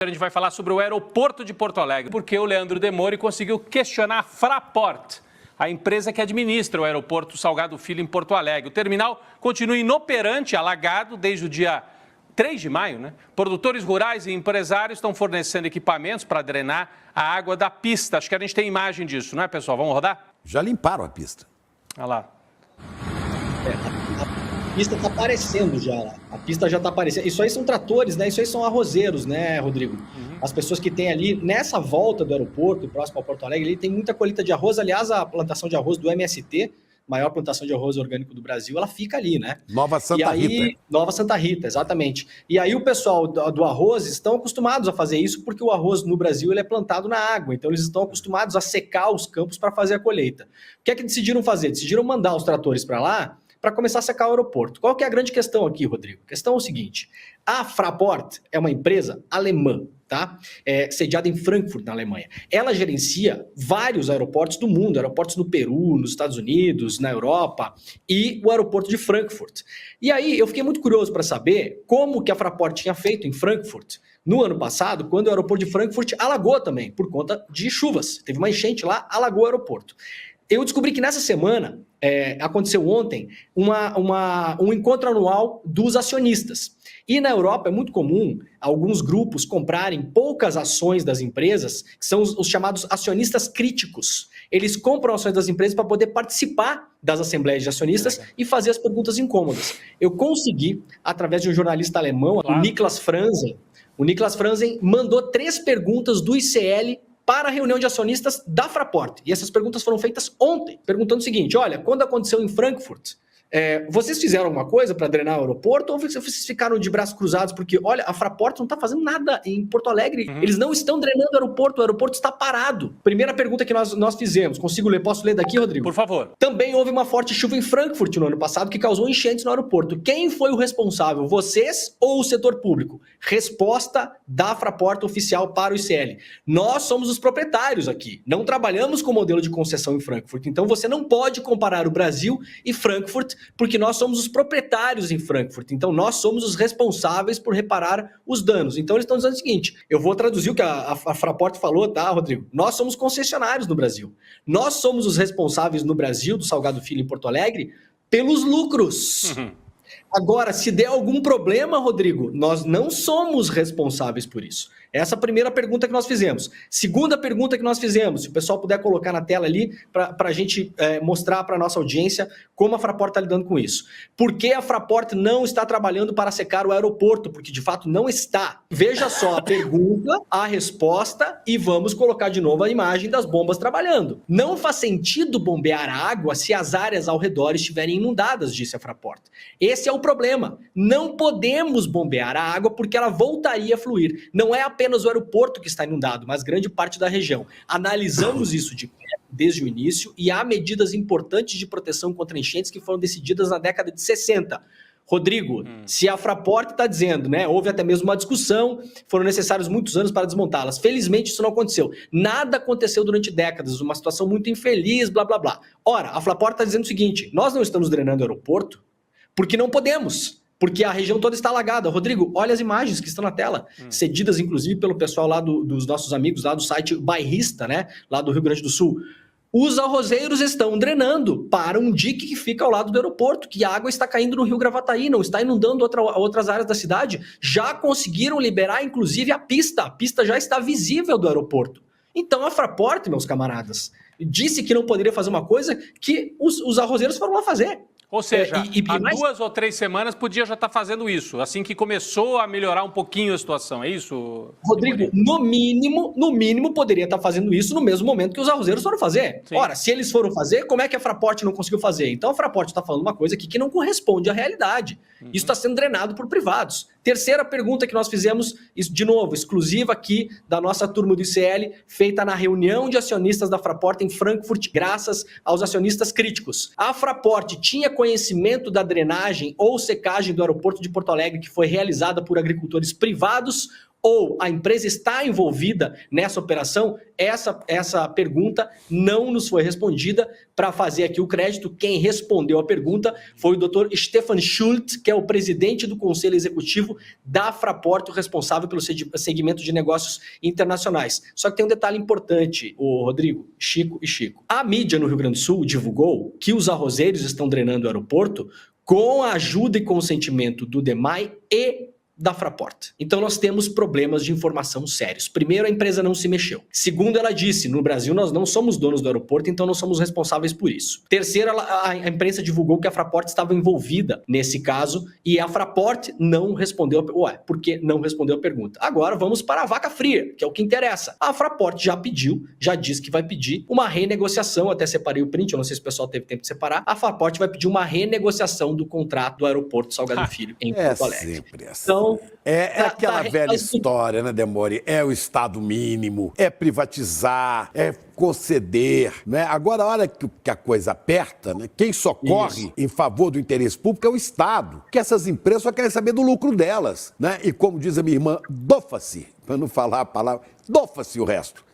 A gente vai falar sobre o aeroporto de Porto Alegre, porque o Leandro Demore conseguiu questionar a Fraport, a empresa que administra o aeroporto Salgado Filho em Porto Alegre. O terminal continua inoperante, alagado desde o dia 3 de maio, né? Produtores rurais e empresários estão fornecendo equipamentos para drenar a água da pista. Acho que a gente tem imagem disso, não é, pessoal? Vamos rodar? Já limparam a pista. Olha lá. A pista está aparecendo já lá. A pista já está aparecendo. Isso aí são tratores, né? Isso aí são arrozeiros, né, Rodrigo? As pessoas que têm ali, nessa volta do aeroporto, próximo ao Porto Alegre, ali tem muita colheita de arroz. Aliás, a plantação de arroz do MST, maior plantação de arroz orgânico do Brasil, ela fica ali, né? Nova Santa Rita. Nova Santa Rita, exatamente. E aí o pessoal do arroz estão acostumados a fazer isso porque o arroz no Brasil ele é plantado na água, então eles estão acostumados a secar os campos para fazer a colheita. O que é que decidiram fazer? Decidiram mandar os tratores para lá para começar a secar o aeroporto. Qual que é a grande questão aqui, Rodrigo? A questão é o seguinte, a Fraport é uma empresa alemã, tá? Sediada em Frankfurt, na Alemanha. Ela gerencia vários aeroportos do mundo, aeroportos no Peru, nos Estados Unidos, na Europa e o aeroporto de Frankfurt. E aí eu fiquei muito curioso para saber como que a Fraport tinha feito em Frankfurt no ano passado, quando o aeroporto de Frankfurt alagou também, por conta de chuvas. Teve uma enchente lá, alagou o aeroporto. Eu descobri que nessa semana, aconteceu ontem, um encontro anual dos acionistas. E na Europa é muito comum alguns grupos comprarem poucas ações das empresas, que são os chamados acionistas críticos. Eles compram ações das empresas para poder participar das assembleias de acionistas e fazer as perguntas incômodas. Eu consegui, através de um jornalista alemão, o Niklas Franzen. O Niklas Franzen mandou 3 perguntas do ICL para a reunião de acionistas da Fraport. E essas perguntas foram feitas ontem, perguntando o seguinte, olha, quando aconteceu em Frankfurt, vocês fizeram alguma coisa para drenar o aeroporto ou vocês ficaram de braços cruzados? Porque, olha, a Fraport não está fazendo nada em Porto Alegre. Eles não estão drenando o aeroporto está parado. Primeira pergunta que nós fizemos. Consigo ler? Posso ler daqui, Rodrigo? Por favor. Também houve uma forte chuva em Frankfurt no ano passado que causou enchentes no aeroporto. Quem foi o responsável? Vocês ou o setor público? Resposta da Fraport oficial para o ICL. Nós somos os proprietários aqui. Não trabalhamos com modelo de concessão em Frankfurt. Então você não pode comparar o Brasil e Frankfurt porque nós somos os proprietários em Frankfurt, então nós somos os responsáveis por reparar os danos. Então eles estão dizendo o seguinte, eu vou traduzir o que a Fraport falou, tá, Rodrigo? Nós somos concessionários no Brasil. Nós somos os responsáveis no Brasil, do Salgado Filho em Porto Alegre, pelos lucros. Agora, se der algum problema, Rodrigo, nós não somos responsáveis por isso. Essa é a primeira pergunta que nós fizemos. Segunda pergunta que nós fizemos, se o pessoal puder colocar na tela ali, para a gente mostrar para a nossa audiência como a Fraport está lidando com isso. Por que a Fraport não está trabalhando para secar o aeroporto? Porque, de fato, não está. Veja só a pergunta, a resposta e vamos colocar de novo a imagem das bombas trabalhando. Não faz sentido bombear a água se as áreas ao redor estiverem inundadas, disse a Fraport. Esse é o problema. Não podemos bombear a água porque ela voltaria a fluir. Não é apenas o aeroporto que está inundado, mas grande parte da região. Analisamos isso de perto desde o início e há medidas importantes de proteção contra enchentes que foram decididas na década de 60. Rodrigo, se a Fraport está dizendo, né, houve até mesmo uma discussão, foram necessários muitos anos para desmontá-las. Felizmente isso não aconteceu. Nada aconteceu durante décadas, uma situação muito infeliz, blá, blá, blá. Ora, a Fraport está dizendo o seguinte, nós não estamos drenando o aeroporto porque não podemos. Porque a região toda está alagada. Rodrigo, olha as imagens que estão na tela, cedidas inclusive pelo pessoal lá dos nossos amigos lá do site Bairrista, né, lá do Rio Grande do Sul. Os arrozeiros estão drenando para um dique que fica ao lado do aeroporto, que a água está caindo no Rio Gravataí, não está inundando outras áreas da cidade. Já conseguiram liberar inclusive a pista já está visível do aeroporto. Então a Fraport, meus camaradas, disse que não poderia fazer uma coisa que os arrozeiros foram lá fazer. Ou seja, há 2 ou 3 semanas podia já estar fazendo isso, assim que começou a melhorar um pouquinho a situação, é isso? Rodrigo, no mínimo poderia estar fazendo isso no mesmo momento que os arrozeiros foram fazer. Sim. Ora, se eles foram fazer, como é que a Fraport não conseguiu fazer? Então a Fraport está falando uma coisa aqui que não corresponde à realidade. Isso está sendo drenado por privados. Terceira pergunta que nós fizemos, de novo, exclusiva aqui da nossa turma do ICL, feita na reunião de acionistas da Fraport em Frankfurt, graças aos acionistas críticos. A Fraport tinha conhecimento da drenagem ou secagem do aeroporto de Porto Alegre que foi realizada por agricultores privados ou a empresa está envolvida nessa operação? Essa pergunta não nos foi respondida. Para fazer aqui o crédito, quem respondeu a pergunta foi o Dr. Stefan Schultz, que é o presidente do Conselho Executivo da Fraport, o responsável pelo segmento de negócios internacionais. Só que tem um detalhe importante, Rodrigo, Chico e Chico. A mídia no Rio Grande do Sul divulgou que os arrozeiros estão drenando o aeroporto com a ajuda e consentimento do DEMAI e da Fraport. Então nós temos problemas de informação sérios. Primeiro, a empresa não se mexeu. Segundo, ela disse, no Brasil nós não somos donos do aeroporto, então não somos responsáveis por isso. Terceiro, a imprensa divulgou que a Fraport estava envolvida nesse caso e a Fraport não respondeu. Ué, por que não respondeu a pergunta? Agora vamos para a vaca fria, que é o que interessa. A Fraport já pediu, já disse que vai pedir uma renegociação, até separei o print, eu não sei se o pessoal teve tempo de separar. A Fraport vai pedir uma renegociação do contrato do aeroporto Salgado Filho em Porto Alegre. Sempre assim. Então, é aquela velha história, né, Demore? É o Estado mínimo, é privatizar, é conceder, né? Agora, a hora que a coisa aperta, né, quem socorre em favor do interesse público é o Estado, que essas empresas só querem saber do lucro delas, né? E como diz a minha irmã, dofa-se, para não falar a palavra, dofa-se o resto.